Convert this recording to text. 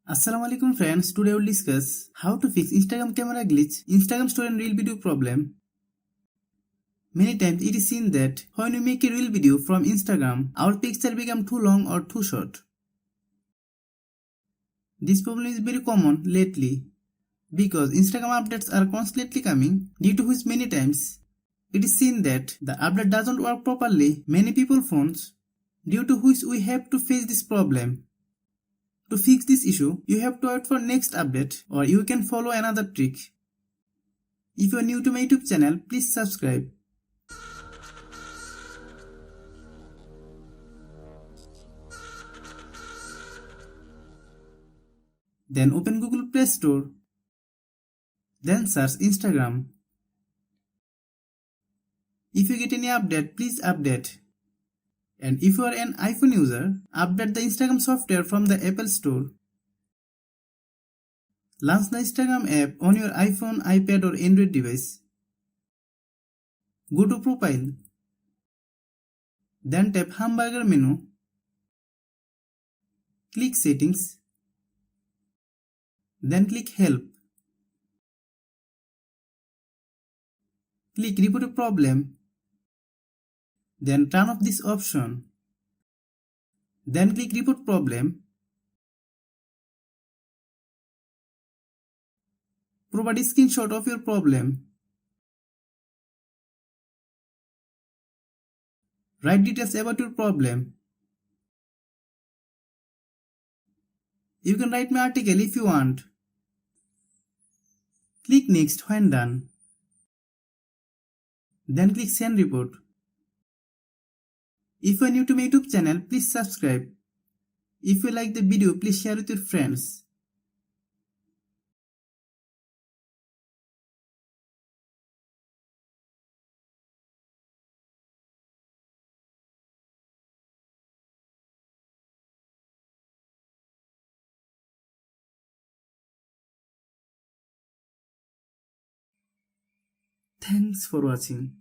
Assalamu alaikum friends, today we'll discuss how to fix Instagram camera glitch, Instagram story and reel video problem. Many times it is seen that when we make a reel video from Instagram, our picture become too long or too short. This problem is very common lately because Instagram updates are constantly coming, due to which many times it is seen that the update doesn't work properly many people's phones, due to which we have to face this problem. To fix this issue, you have to wait for next update or you can follow another trick. If you are new to my YouTube channel, please subscribe. Then open Google Play Store. Then search Instagram. If you get any update, please update. And if you are an iPhone user, update the Instagram software from the Apple Store. Launch the Instagram app on your iPhone, iPad or Android device. Go to Profile. Then tap Hamburger menu. Click Settings. Then click Help. Click Report a Problem. Then turn off this option. Then click Report Problem. Provide a screenshot of your problem. Write details about your problem. You can write my article if you want. Click Next when done. Then click Send Report. If you are new to my YouTube channel, please subscribe. If you like the video, please share with your friends. Thanks for watching.